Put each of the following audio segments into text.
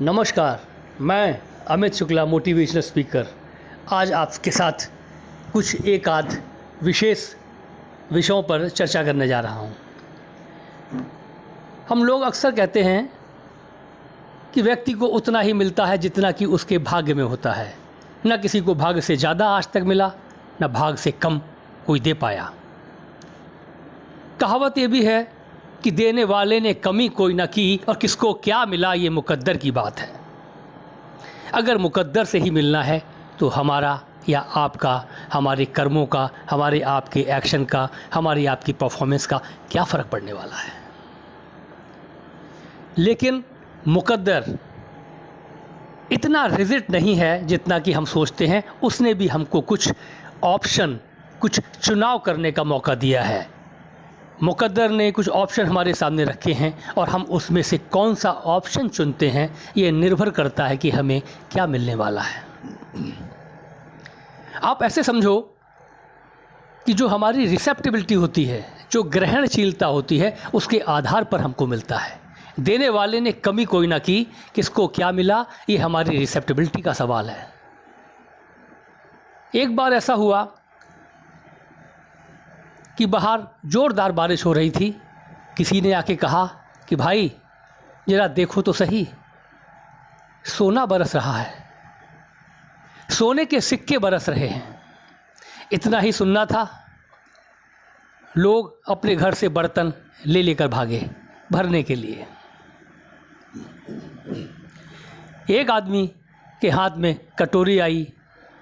नमस्कार, मैं Amit Shukla motivational speaker आज आपके साथ कुछ एक आध विशेष विषयों पर चर्चा करने जा रहा हूँ। हम लोग अक्सर कहते हैं कि व्यक्ति को उतना ही मिलता है जितना कि उसके भाग्य में होता है। न किसी को भाग्य से ज़्यादा आज तक मिला, न भाग्य से कम कोई दे पाया। कहावत ये भी है कि देने वाले ने कमी कोई न की और किसको क्या मिला ये मुकद्दर की बात है। अगर मुकद्दर से ही मिलना है तो हमारा या आपका, हमारे कर्मों का, हमारे आपके एक्शन का, हमारी आपकी परफॉर्मेंस का क्या फ़र्क पड़ने वाला है। लेकिन मुकद्दर इतना रिजिड नहीं है जितना कि हम सोचते हैं। उसने भी हमको कुछ ऑप्शन, कुछ चुनाव करने का मौका दिया है। मुकद्दर ने कुछ ऑप्शन हमारे सामने रखे हैं और हम उसमें से कौन सा ऑप्शन चुनते हैं ये निर्भर करता है कि हमें क्या मिलने वाला है। आप ऐसे समझो कि जो हमारी रिसेप्टिबिलिटी होती है, जो ग्रहणशीलता होती है, उसके आधार पर हमको मिलता है। देने वाले ने कमी कोई ना की, किसको क्या मिला ये हमारी रिसेप्टिबिलिटी का सवाल है। एक बार ऐसा हुआ कि बाहर ज़ोरदार बारिश हो रही थी। किसी ने आके कहा कि भाई ज़रा देखो तो सही, सोना बरस रहा है, सोने के सिक्के बरस रहे हैं। इतना ही सुनना था, लोग अपने घर से बर्तन ले लेकर भागे भरने के लिए। एक आदमी के हाथ में कटोरी आई,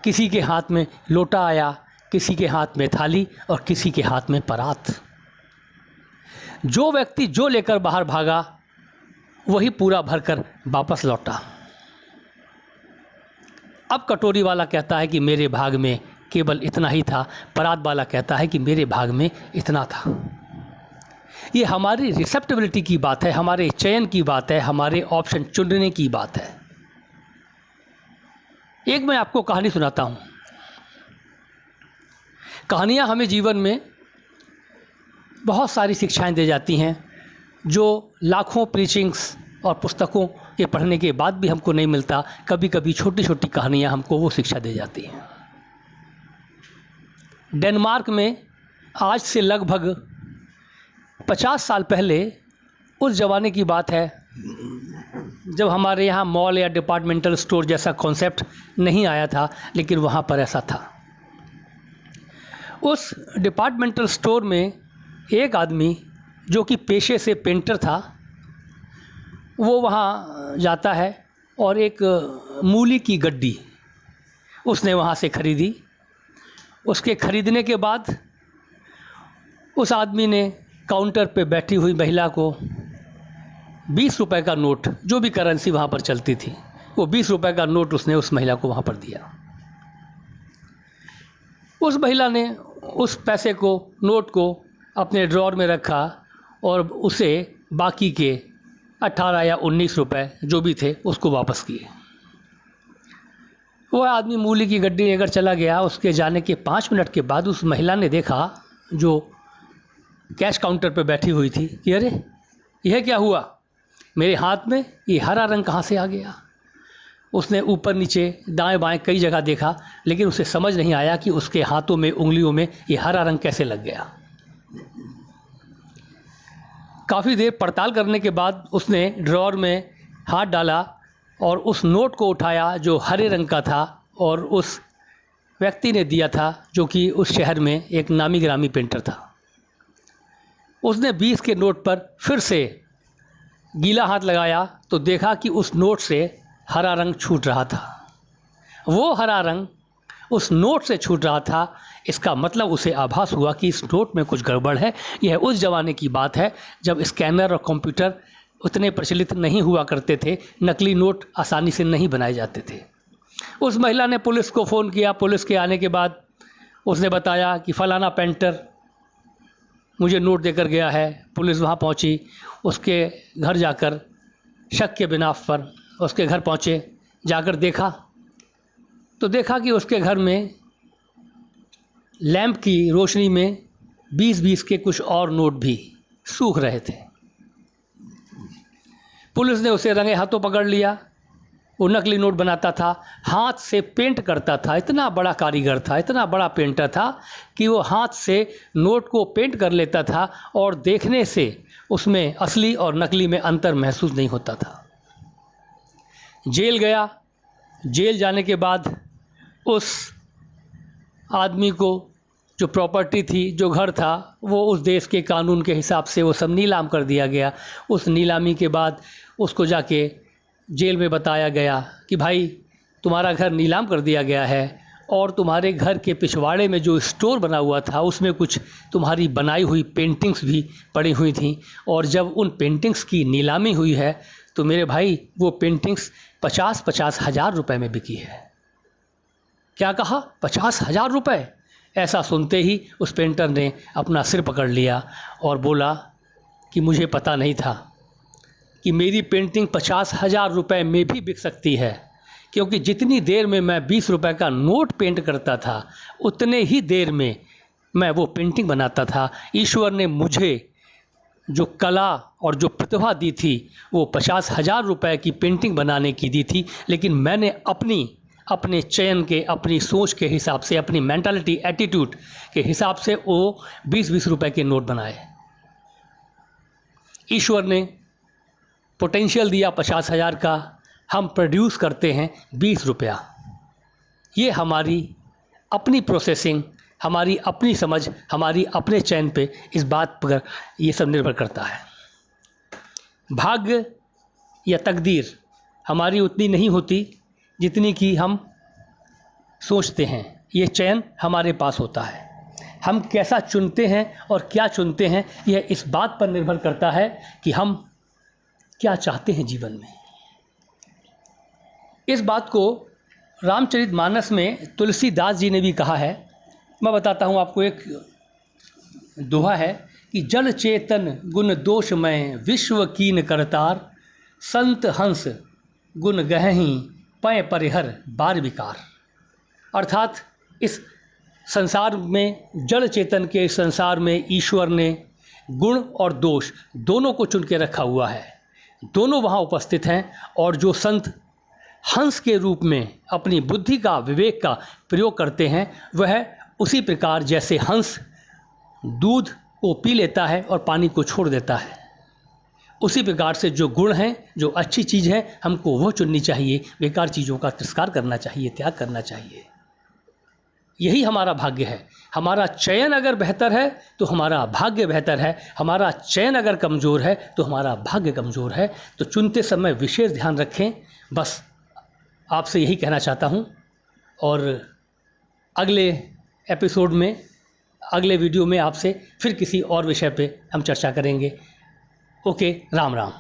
किसी के हाथ में लोटा आया, किसी के हाथ में थाली और किसी के हाथ में परात। जो व्यक्ति जो लेकर बाहर भागा वही पूरा भरकर वापस लौटा। अब कटोरी वाला कहता है कि मेरे भाग में केवल इतना ही था, परात वाला कहता है कि मेरे भाग में इतना था। ये हमारी रिसेप्टिबिलिटी की बात है, हमारे चयन की बात है, हमारे ऑप्शन चुनने की बात है। एक मैं आपको कहानी सुनाता हूँ। कहानियाँ हमें जीवन में बहुत सारी शिक्षाएं दे जाती हैं जो लाखों प्रीचिंग्स और पुस्तकों के पढ़ने के बाद भी हमको नहीं मिलता। कभी कभी छोटी छोटी कहानियाँ हमको वो शिक्षा दे जाती हैं। डेनमार्क में आज से लगभग 50 साल पहले, उस ज़माने की बात है जब हमारे यहाँ मॉल या डिपार्टमेंटल स्टोर जैसा कॉन्सेप्ट नहीं आया था, लेकिन वहाँ पर ऐसा था। उस डिपार्टमेंटल स्टोर में एक आदमी जो कि पेशे से पेंटर था, वो वहाँ जाता है और एक मूली की गड्डी उसने वहाँ से ख़रीदी। उसके ख़रीदने के बाद उस आदमी ने काउंटर पे बैठी हुई महिला को 20 रुपए का नोट, जो भी करेंसी वहाँ पर चलती थी, वो 20 रुपए का नोट उसने उस महिला को वहाँ पर दिया। उस महिला ने उस पैसे को, नोट को अपने ड्रॉर में रखा और उसे बाकी के 18 या 19 रुपए जो भी थे उसको वापस किए। वह आदमी मूली की गड्डी लेकर चला गया। उसके जाने के 5 मिनट के बाद उस महिला ने देखा, जो कैश काउंटर पर बैठी हुई थी, कि अरे यह क्या हुआ, मेरे हाथ में ये हरा रंग कहाँ से आ गया। उसने ऊपर नीचे दाएं बाएं कई जगह देखा, लेकिन उसे समझ नहीं आया कि उसके हाथों में, उंगलियों में ये हरा रंग कैसे लग गया। काफ़ी देर पड़ताल करने के बाद उसने ड्रॉर में हाथ डाला और उस नोट को उठाया जो हरे रंग का था और उस व्यक्ति ने दिया था, जो कि उस शहर में एक नामी गिरामी पेंटर था। उसने 20 के नोट पर फिर से गीला हाथ लगाया तो देखा कि उस नोट से हरा रंग छूट रहा था। वो हरा रंग उस नोट से छूट रहा था। इसका मतलब उसे आभास हुआ कि इस नोट में कुछ गड़बड़ है। यह उस ज़माने की बात है जब स्कैनर और कंप्यूटर उतने प्रचलित नहीं हुआ करते थे, नकली नोट आसानी से नहीं बनाए जाते थे। उस महिला ने पुलिस को फ़ोन किया। पुलिस के आने के बाद उसने बताया कि फ़लाना पेंटर मुझे नोट देकर गया है। पुलिस वहाँ पहुँची। उसके घर जाकर शक के बिना पर उसके घर पहुँचे। जाकर देखा तो देखा कि उसके घर में लैंप की रोशनी में 20-20 के कुछ और नोट भी सूख रहे थे। पुलिस ने उसे रंगे हाथों पकड़ लिया वो नकली नोट बनाता था, हाथ से पेंट करता था। इतना बड़ा कारीगर था, इतना बड़ा पेंटर था कि वो हाथ से नोट को पेंट कर लेता था और देखने से उसमें असली और नकली में अंतर महसूस नहीं होता था। जेल गया। जेल जाने के बाद उस आदमी को जो प्रॉपर्टी थी, जो घर था, वो उस देश के कानून के हिसाब से वो सब नीलाम कर दिया गया। उस नीलामी के बाद उसको जाके जेल में बताया गया कि भाई तुम्हारा घर नीलाम कर दिया गया है और तुम्हारे घर के पिछवाड़े में जो स्टोर बना हुआ था उसमें कुछ तुम्हारी बनाई हुई पेंटिंग्स भी पड़ी हुई थी, और जब उन पेंटिंग्स की नीलामी हुई है तो मेरे भाई वो पेंटिंग्स 50-50 हज़ार रुपये में बिकी है। क्या कहा? 50,000 रुपये। ऐसा सुनते ही उस पेंटर ने अपना सिर पकड़ लिया और बोला कि मुझे पता नहीं था कि मेरी पेंटिंग 50,000 रुपये में भी बिक सकती है, क्योंकि जितनी देर में मैं 20 रुपये का नोट पेंट करता था उतने ही देर में मैं वो पेंटिंग बनाता था। ईश्वर ने मुझे जो कला और जो प्रतिभा दी थी वो 50,000 रुपये की पेंटिंग बनाने की दी थी, लेकिन मैंने अपने चयन के, अपनी सोच के हिसाब से, अपनी मेंटालिटी, एटीट्यूड के हिसाब से वो 20-20 रुपये के नोट बनाए। ईश्वर ने पोटेंशियल दिया 50,000 का, हम प्रोड्यूस करते हैं 20 रुपया। ये हमारी अपनी प्रोसेसिंग, हमारी अपनी समझ, हमारी अपने चयन पे इस बात पर ये सब निर्भर करता है। भाग्य या तकदीर हमारी उतनी नहीं होती जितनी कि हम सोचते हैं। ये चयन हमारे पास होता है। हम कैसा चुनते हैं और क्या चुनते हैं यह इस बात पर निर्भर करता है कि हम क्या चाहते हैं जीवन में। इस बात को रामचरितमानस में तुलसीदास जी ने भी कहा है। मैं बताता हूँ आपको। एक दोहा है कि जल चेतन गुण दोषमय विश्व कीन करतार, संत हंस गुण गहहीं पय परिहर बार विकार। अर्थात इस संसार में, जड़ चेतन के संसार में ईश्वर ने गुण और दोष दोनों को चुन के रखा हुआ है। दोनों वहाँ उपस्थित हैं, और जो संत हंस के रूप में अपनी बुद्धि का, विवेक का प्रयोग करते हैं, वह उसी प्रकार जैसे हंस दूध को पी लेता है और पानी को छोड़ देता है, उसी प्रकार से जो गुण हैं, जो अच्छी चीज़ है, हमको वो चुननी चाहिए। बेकार चीज़ों का तिरस्कार करना चाहिए, त्याग करना चाहिए। यही हमारा भाग्य है। हमारा चयन अगर बेहतर है तो हमारा भाग्य बेहतर है। हमारा चयन अगर कमज़ोर है तो हमारा भाग्य कमज़ोर है। तो चुनते समय विशेष ध्यान रखें। बस आपसे यही कहना चाहता हूँ। और अगले एपिसोड में, अगले वीडियो में आपसे फिर किसी और विषय पे हम चर्चा करेंगे। ओके, राम राम।